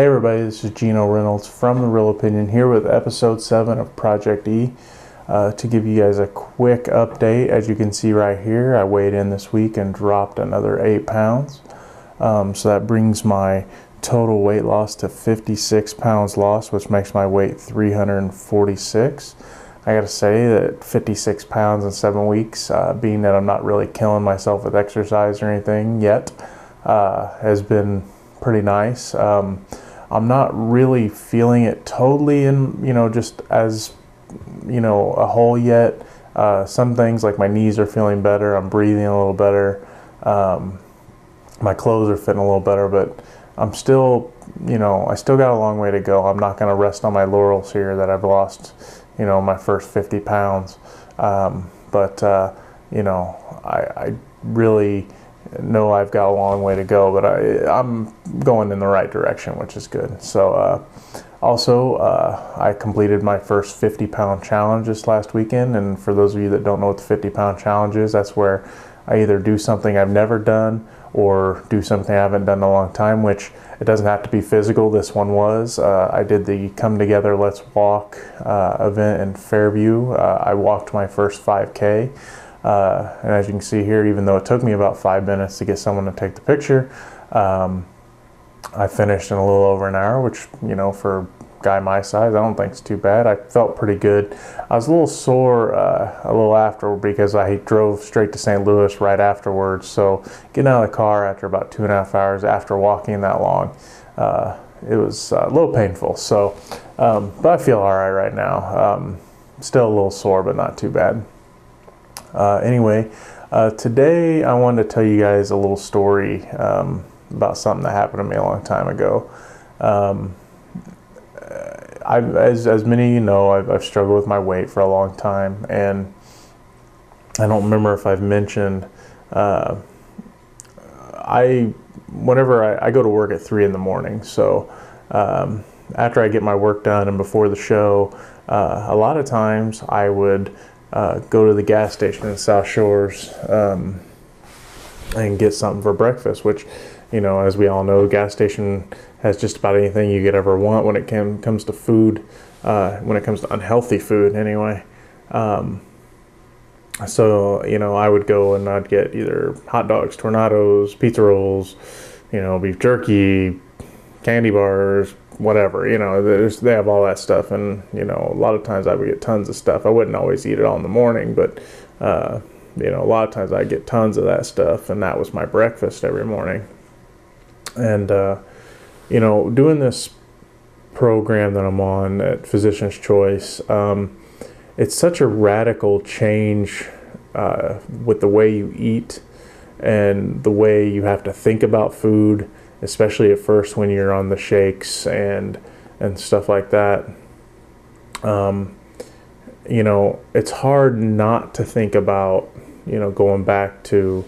Hey everybody, this is Gino Reynolds from The Real Opinion here with episode 7 of Project E. To give you guys a quick update, as you can see right here, I weighed in this week and dropped another 8 pounds. So that brings my total weight loss to 56 pounds lost, which makes my weight 346. I gotta say that 56 pounds in 7 weeks, being that I'm not really killing myself with exercise or anything yet, has been pretty nice. I'm not really feeling it totally in, just as, a whole yet. Some things like my knees are feeling better. I'm breathing a little better. My clothes are fitting a little better, but I'm still, I still got a long way to go. I'm not going to rest on my laurels here that I've lost, my first 50 pounds. I really know I've got a long way to go, but I'm going in the right direction, which is good. So I completed my first 50-pound challenge this last weekend, and for those of you that don't know what the 50-pound challenge is, that's where I either do something I've never done or do something I haven't done in a long time, which it doesn't have to be physical. This one was. I did the Come Together Let's Walk event in Fairview. I walked my first 5K. And as you can see here, even though it took me about 5 minutes to get someone to take the picture, I finished in a little over an hour, which, for a guy my size, I don't think it's too bad. I felt pretty good. I was a little sore a little after because I drove straight to St. Louis right afterwards. So getting out of the car after about 2.5 hours after walking that long, it was a little painful. So, but I feel all right now. Still a little sore, but not too bad. Today I wanted to tell you guys a little story about something that happened to me a long time ago. As many of you know, I've struggled with my weight for a long time, and I don't remember if I've mentioned, whenever I go to work at 3 in the morning, so after I get my work done and before the show, a lot of times I would go to the gas station in South Shores and get something for breakfast, which, as we all know, the gas station has just about anything you could ever want when it comes to food, when it comes to unhealthy food anyway. So, I would go and I'd get either hot dogs, tornadoes, pizza rolls, beef jerky, candy bars, whatever, they have all that stuff. And, a lot of times I would get tons of stuff. I wouldn't always eat it all in the morning, but, a lot of times I get tons of that stuff, and that was my breakfast every morning. And, doing this program that I'm on at Physician's Choice, it's such a radical change with the way you eat and the way you have to think about food, especially at first when you're on the shakes and stuff like that. It's hard not to think about, going back to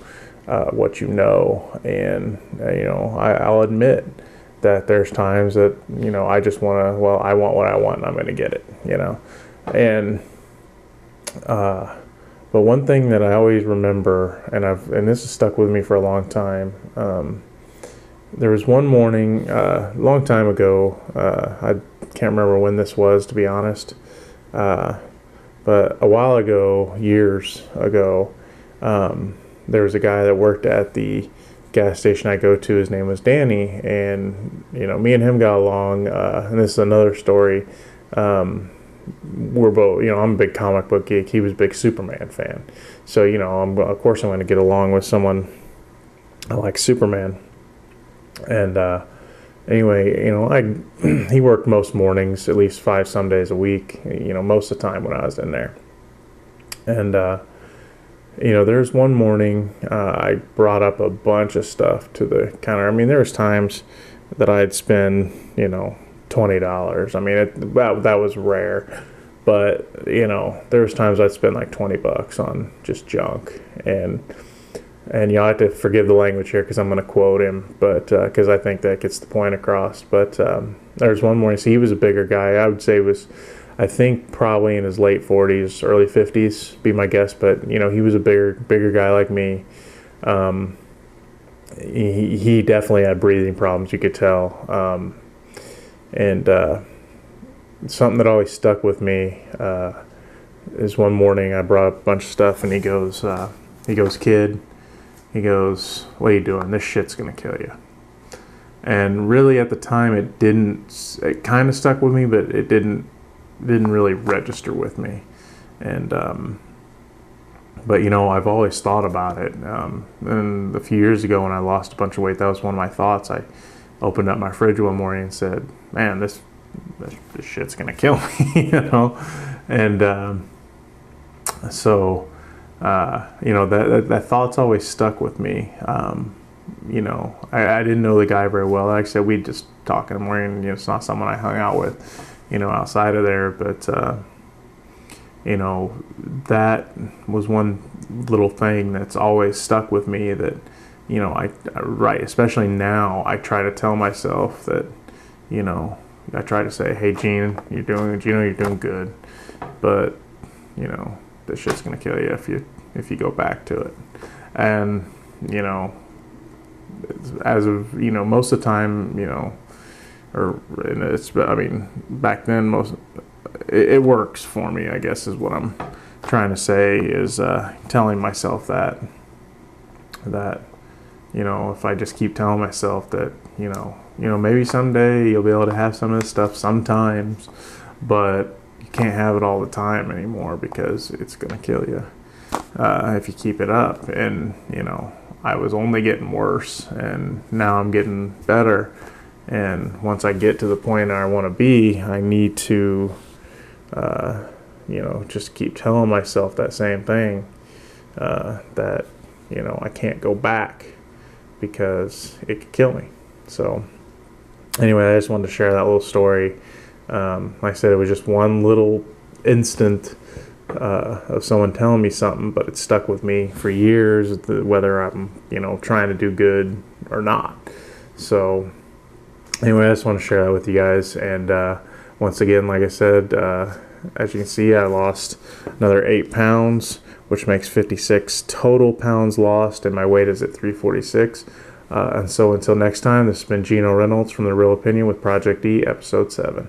what and, I'll admit that there's times that, I just I want what I want and I'm going to get it, and, but one thing that I always remember, and this has stuck with me for a long time, there was one morning, a long time ago, I can't remember when this was, to be honest, but a while ago, years ago, there was a guy that worked at the gas station I go to. His name was Danny, and, me and him got along, and this is another story. We're both, I'm a big comic book geek. He was a big Superman fan. So, of course I'm going to get along with someone like Superman. And he worked most mornings, at least 5 some days a week, most of the time when I was in there. And, there's one morning I brought up a bunch of stuff to the counter. I mean, there was times that I'd spend, $20. I mean, that was rare. But, there was times I'd spend like $20 on just junk. And I have to forgive the language here because I'm going to quote him, but because I think that gets the point across. But there's one morning, so he was a bigger guy. I would say I think probably in his late 40s, early 50s, be my guess. But, he was a bigger guy like me. He definitely had breathing problems, you could tell. And something that always stuck with me is one morning I brought up a bunch of stuff, and he goes, "Kid," he goes, "what are you doing? This shit's gonna kill you." And really, at the time, it didn't. It kind of stuck with me, but it didn't really register with me. And but I've always thought about it. And a few years ago, when I lost a bunch of weight, that was one of my thoughts. I opened up my fridge one morning and said, "Man, this shit's gonna kill me," And so that thought's always stuck with me. I didn't know the guy very well. Like I said, we just talk in the morning. It's not someone I hung out with, outside of there. But that was one little thing that's always stuck with me. That especially now, I try to tell myself that, I try to say, "Hey, Gene, you're doing good, but this shit's gonna kill you if you go back to it." And as of most of the time, back then it works for me, I guess, is what I'm trying to say, is telling myself that if I just keep telling myself that maybe someday you'll be able to have some of this stuff sometimes, but you can't have it all the time anymore, because it's gonna kill you if you keep it up. And I was only getting worse, and now I'm getting better. And once I get to the point I want to be, I need to, just keep telling myself that same thing, that, I can't go back because it could kill me. So anyway, I just wanted to share that little story. Like I said, it was just one little instant of someone telling me something, but it stuck with me for years, whether I'm, trying to do good or not. So anyway, I just want to share that with you guys. And once again, like I said, as you can see, I lost another 8 pounds, which makes 56 total pounds lost, and my weight is at 346. And so until next time, this has been Gino Reynolds from The Real Opinion with Project E, Episode 7.